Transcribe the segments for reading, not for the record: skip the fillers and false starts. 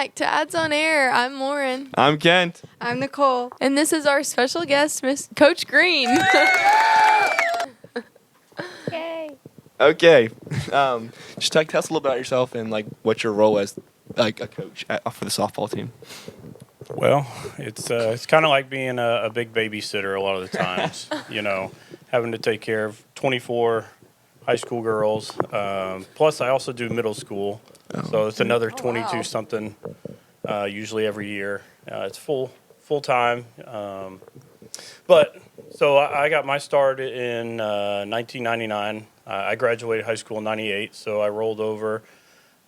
back to Ads on Air. I'm Lauren. I'm Kent. I'm Nicole. And this is our special guest, Miss Coach Green. Yay. Okay. Just tell us a little about yourself and like what's your role as like a coach for the softball team. Well, it's kind of like being a big babysitter a lot of the times, having to take care of 24 high school girls. Plus, I also do middle school, so it's another 22-something usually every year. It's full time. But so I got my start in 1999. I graduated high school in 98, so I rolled over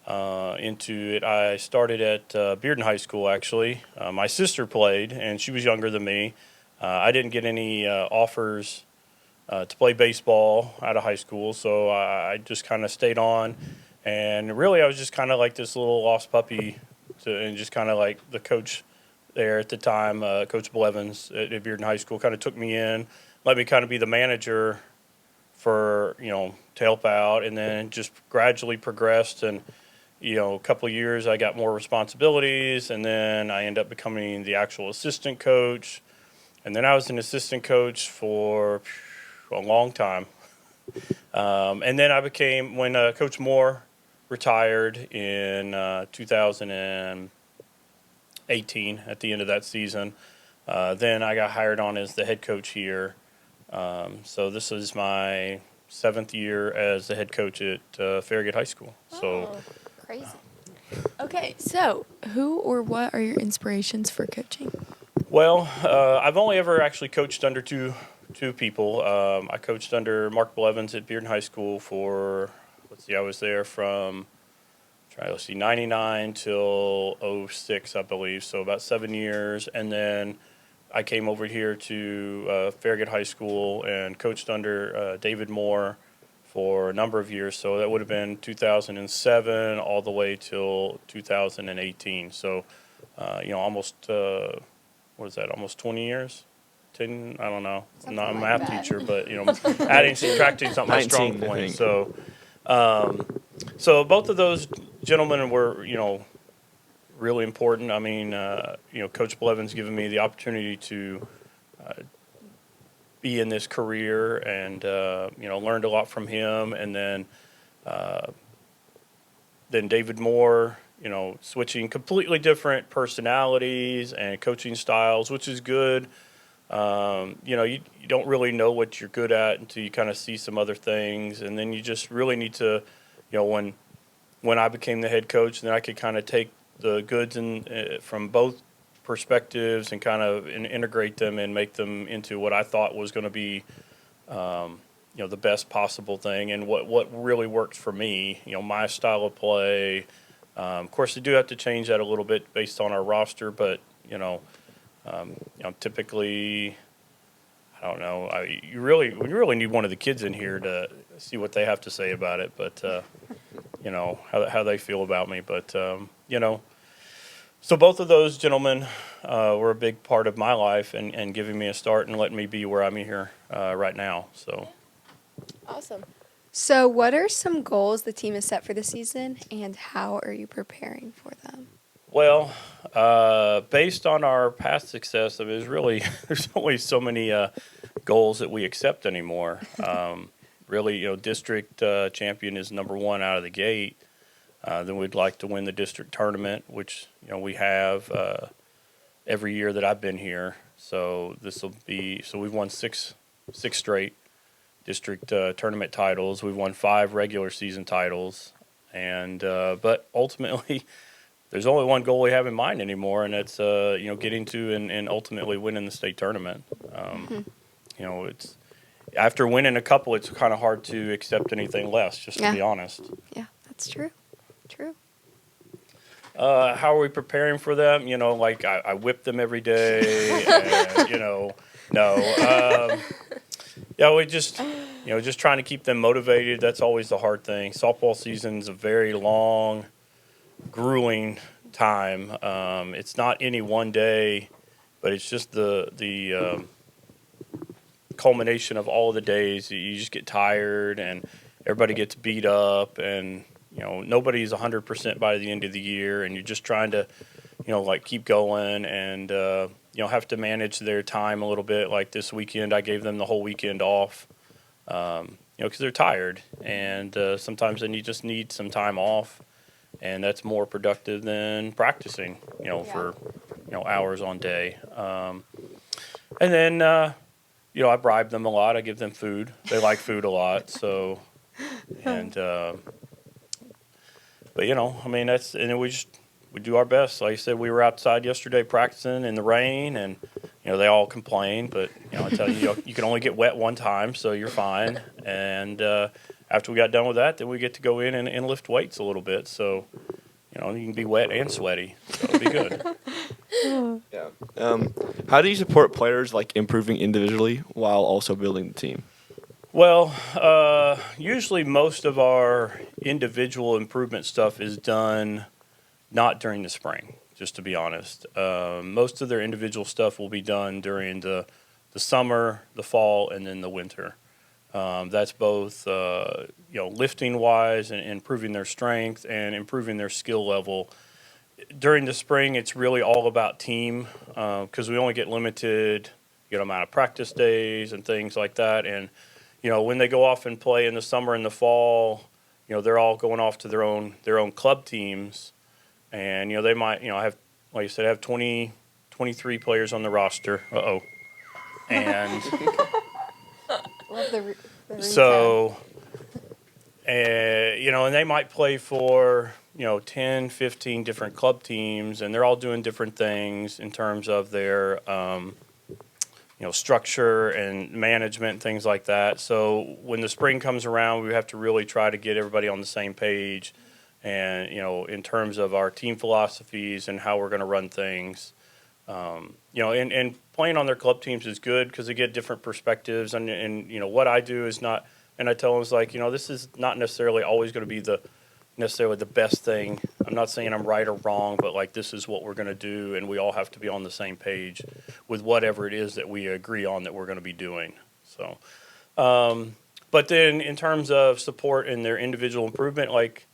into it. I started at Bearden High School, actually. My sister played, and she was younger than me. I didn't get any offers to play baseball out of high school, so I just kind of stayed on. And really, I was just kind of like this little lost puppy, and just kind of like the coach there at the time, Coach Blevins at Bearden High School, kind of took me in, let me kind of be the manager for, to help out, and then just gradually progressed. And, a couple of years I got more responsibilities, and then I ended up becoming the actual assistant coach. And then I was an assistant coach for a long time. And then I became, when Coach Moore retired in 2018, at the end of that season, then I got hired on as the head coach here. So this is my 7th year as the head coach at Farragut High School. So Crazy. Okay, so who or what are your inspirations for coaching? Well, I've only ever actually coached under two people. I coached under Mark Blevins at Bearden High School for, I was there from 99 till 06, I believe, so about 7 years. And then I came over here to Farragut High School and coached under David Moore for a number of years. So that would have been 2007 all the way till 2018. So, almost, almost 20 years? 10, I don't know. I'm not a math teacher, but, adding, subtracting something my strong point. So, so both of those gentlemen were, really important. I mean, Coach Blevins given me the opportunity to be in this career, and learned a lot from him. And then David Moore, switching completely different personalities and coaching styles, which is good. You don't really know what you're good at until you kind of see some other things, and then you just really need to, when I became the head coach, then I could kind of take the goods from both perspectives and kind of integrate them and make them into what I thought was going to be, the best possible thing, and what really works for me, my style of play. Of course, I do have to change that a little bit based on our roster, but typically, I don't know. We really need one of the kids in here to see what they have to say about it, but how they feel about me. But so both of those gentlemen were a big part of my life and giving me a start and letting me be where I'm here right now. So Awesome. So what are some goals the team has set for the season, and how are you preparing for them? Well, based on our past success, there's only so many goals that we accept anymore. Really, district champion is number one out of the gate. Then we'd like to win the district tournament, which we have every year that I've been here. So we've won six straight district tournament titles. We've won 5 regular season titles, and but ultimately, there's only one goal we have in mind anymore, and that's getting to and ultimately winning the state tournament. It's after winning a couple, it's kind of hard to accept anything less. Just to be honest. Yeah, that's true. True. How are we preparing for them? I whip them every day, and, no. Yeah, we just trying to keep them motivated. That's always the hard thing. Softball season's a very long, grueling time. It's not any one day, but it's just the culmination of all of the days. You just get tired, and everybody gets beat up, and nobody's 100% by the end of the year, and you're just trying to, like keep going and, have to manage their time a little bit. Like this weekend, I gave them the whole weekend off, because they're tired, and sometimes they just need some time off, and that's more productive than practicing, for, hours on day. And then, I bribe them a lot. I give them food. They like food a lot, so, and, but that's, and then we do our best. Like I said, we were outside yesterday practicing in the rain, and they all complained. But I tell you, you can only get wet one time, so you're fine. And after we got done with that, then we get to go in and lift weights a little bit. So you can be wet and sweaty, so it'll be good. Yeah. How do you support players like improving individually while also building the team? Well, usually most of our individual improvement stuff is done not during the spring, just to be honest. Most of their individual stuff will be done during the summer, the fall, and then the winter. That's both, lifting wise and improving their strength and improving their skill level. During the spring, it's really all about team because we only get limited, amount of practice days and things like that. And when they go off and play in the summer and the fall, they're all going off to their own club teams, and they might have, like you said, have 23 players on the roster. And Love the so, and they might play for 10, 15 different club teams, and they're all doing different things in terms of their structure and management, things like that. So when the spring comes around, we have to really try to get everybody on the same page, and in terms of our team philosophies and how we're going to run things. And playing on their club teams is good because they get different perspectives, and what I do is not, and I tell them, it's like, this is not necessarily always going to be necessarily the best thing. I'm not saying I'm right or wrong, but like, this is what we're going to do, and we all have to be on the same page with whatever it is that we agree on that we're going to be doing. So, but then in terms of support and their individual improvement, like,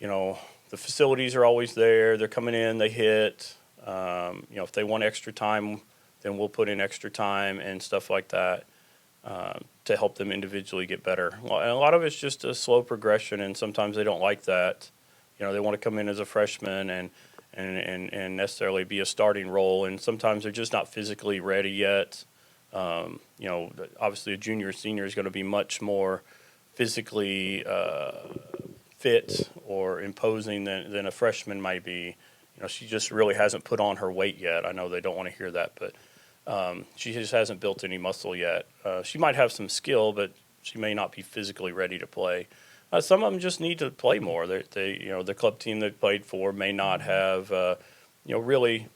the facilities are always there. They're coming in, they hit. If they want extra time, then we'll put in extra time and stuff like that to help them individually get better. And a lot of it's just a slow progression, and sometimes they don't like that. They want to come in as a freshman and necessarily be a starting role, and sometimes they're just not physically ready yet. Obviously a junior or senior is going to be much more physically fit or imposing than a freshman might be. She just really hasn't put on her weight yet. I know they don't want to hear that, but she just hasn't built any muscle yet. She might have some skill, but she may not be physically ready to play. Some of them just need to play more. The club team they played for may not have, really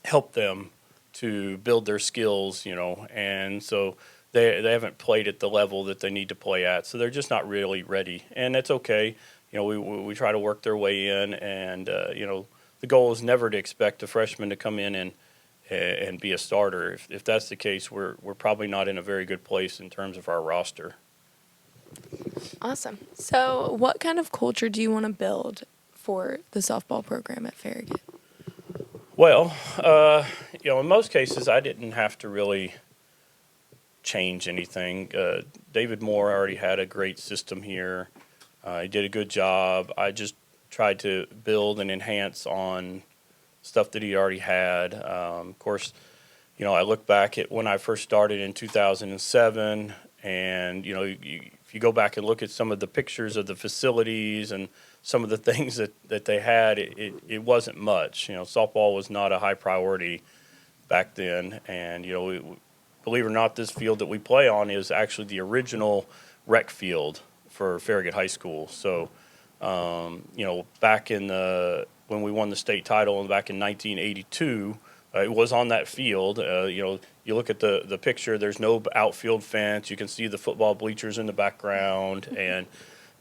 helped them to build their skills, and so they haven't played at the level that they need to play at. So they're just not really ready, and that's okay. We try to work their way in, and the goal is never to expect a freshman to come in and be a starter. If that's the case, we're probably not in a very good place in terms of our roster. Awesome. So what kind of culture do you want to build for the softball program at Farragut? Well, in most cases, I didn't have to really change anything. David Moore already had a great system here. He did a good job. I just tried to build and enhance on stuff that he already had. Of course, I look back at when I first started in 2007, and if you go back and look at some of the pictures of the facilities and some of the things that they had, it wasn't much. Softball was not a high priority back then, and believe it or not, this field that we play on is actually the original rec field for Farragut High School. So, back in when we won the state title back in 1982, it was on that field. You look at the picture. There's no outfield fence. You can see the football bleachers in the background,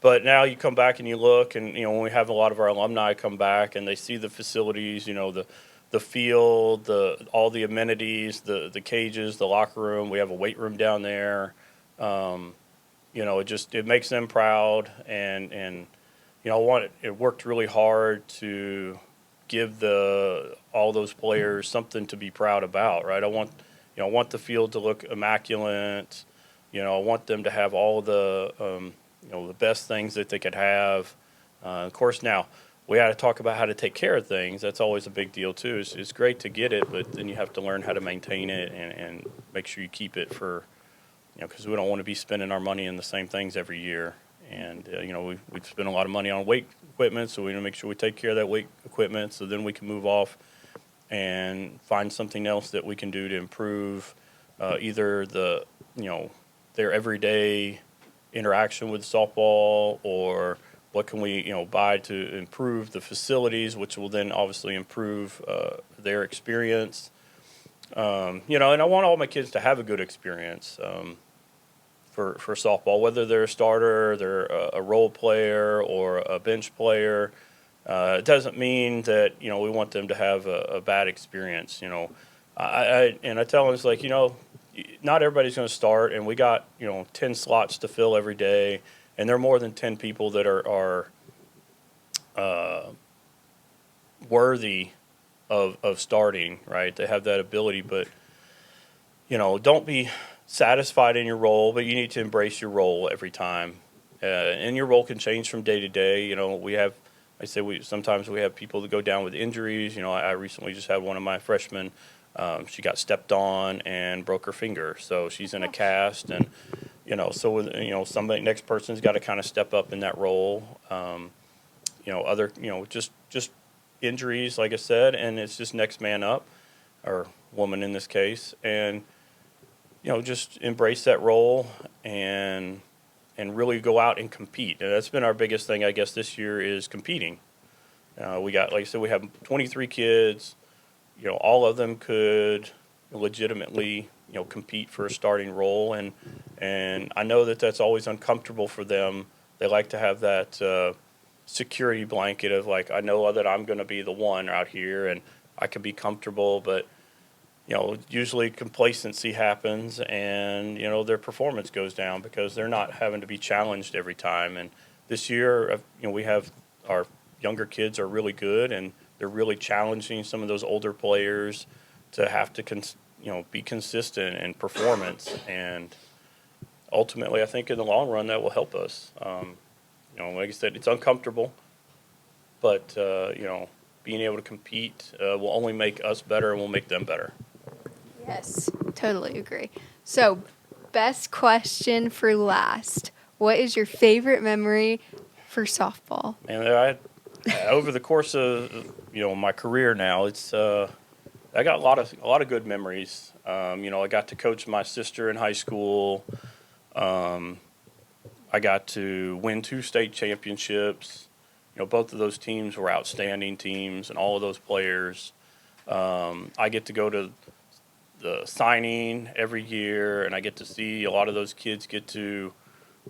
but now you come back and you look, and when we have a lot of our alumni come back and they see the facilities, the field, all the amenities, the cages, the locker room. We have a weight room down there. it makes them proud, and it worked really hard to give all those players something to be proud about, right? I want the field to look immaculate. I want them to have all the best things that they could have. Of course, now we got to talk about how to take care of things. That's always a big deal too. It's great to get it, but then you have to learn how to maintain it and make sure you keep it for, because we don't want to be spending our money in the same things every year. And we've spent a lot of money on weight equipment, so we want to make sure we take care of that weight equipment, so then we can move off and find something else that we can do to improve either their everyday interaction with softball, or what can we buy to improve the facilities, which will then obviously improve their experience. And I want all my kids to have a good experience for softball, whether they're a starter, they're a role player, or a bench player. It doesn't mean that we want them to have a bad experience. I tell them, it's like, not everybody's going to start, and we got 10 slots to fill every day, and there are more than 10 people that are worthy of starting, right? They have that ability, but don't be satisfied in your role, but you need to embrace your role every time. And your role can change from day to day. Sometimes we have people that go down with injuries. I recently just had one of my freshmen. She got stepped on and broke her finger, so she's in a cast, and somebody, next person's got to kind of step up in that role. Just injuries, like I said, and it's just next man up, or woman in this case, and just embrace that role and really go out and compete. And that's been our biggest thing, I guess, this year, is competing. We got, like I said, we have 23 kids. All of them could legitimately, compete for a starting role, and I know that that's always uncomfortable for them. They like to have that security blanket of, like, I know that I'm going to be the one out here, and I can be comfortable, but usually complacency happens, and their performance goes down because they're not having to be challenged every time. And this year, we have our younger kids are really good, and they're really challenging some of those older players to have to be consistent in performance. And ultimately, I think in the long run that will help us. Like I said, it's uncomfortable, but being able to compete will only make us better, and will make them better. Yes, totally agree. So, best question for last. What is your favorite memory for softball? And over the course of my career now, it's I got a lot of good memories. I got to coach my sister in high school. I got to win 2 state championships. Both of those teams were outstanding teams, and all of those players. I get to go to the signing every year, and I get to see a lot of those kids get to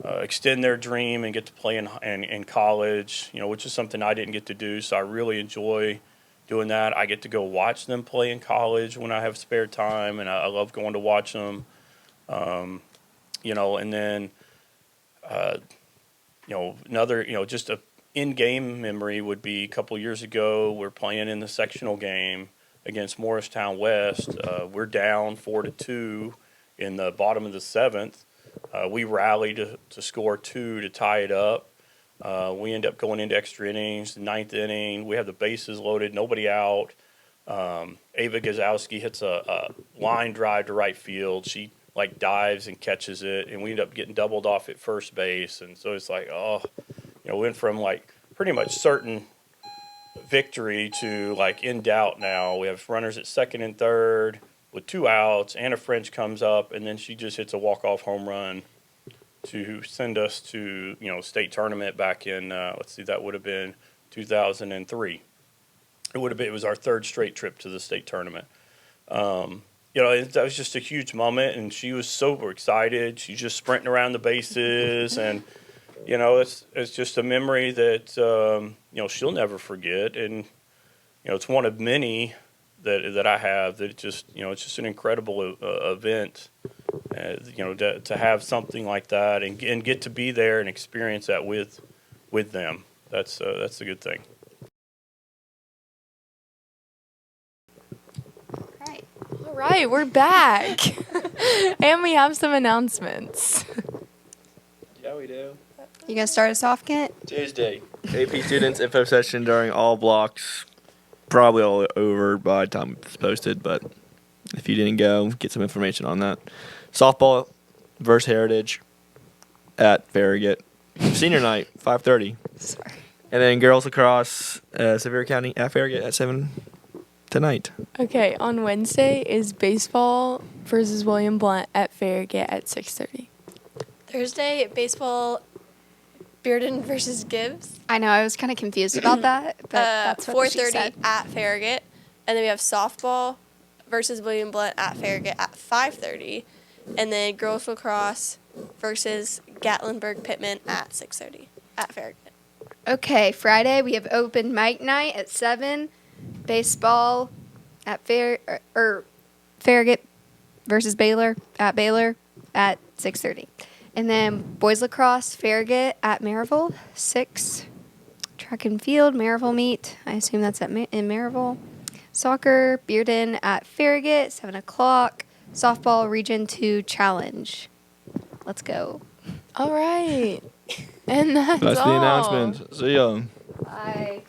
extend their dream and get to play in college, which is something I didn't get to do. So I really enjoy doing that. I get to go watch them play in college when I have spare time, and I love going to watch them. And then, another, just a in-game memory would be a couple years ago, we're playing in the sectional game against Morristown West. We're down 4-2 in the bottom of the 7th. We rallied to score 2 to tie it up. We end up going into extra innings, the 9th inning. We have the bases loaded, nobody out. Ava Gazowski hits a line drive to right field. She dives and catches it, and we end up getting doubled off at first base. And so it's like, went from pretty much certain victory to in doubt now. We have runners at second and third with 2 outs. Anna French comes up, and then she just hits a walk-off home run to send us to state tournament back in that would have been 2003. It was our 3rd straight trip to the state tournament. That was just a huge moment, and she was super excited. She's just sprinting around the bases, and it's just a memory that she'll never forget. And it's one of many that I have that it's just an incredible event To have something like that and get to be there and experience that with them. That's a good thing. Right. All right, we're back. And we have some announcements. Yeah, we do. You gonna start us off, Kent? Tuesday, AP students info session during all blocks. Probably all over by the time it's posted, but if you didn't go, get some information on that. Softball versus Heritage at Farragut. Senior night, 5:30. Sorry. And then girls lacrosse, Sevier County at Farragut at 7 tonight. Okay, on Wednesday is baseball versus William Blunt at Farragut at 6:30. Thursday, baseball, Bearden versus Gibbs. I know, I was kind of confused about that, but that's what she 4:30 said. at Farragut. And then we have softball versus William Blunt at Farragut at 5:30. And then girls lacrosse versus Gatlinburg Pittman at 6:30 at Farragut. Okay, Friday we have open mic night at 7. Baseball at Farragut versus Baylor at 6:30. And then boys lacrosse, Farragut at Maryville, 6. Track and field, Maryville meet. I assume that's in Maryville. Soccer, Bearden at Farragut, 7 o'clock. Softball, Region 2 Challenge. Let's go. All right. And that's That's the all. announcement. See ya. Bye.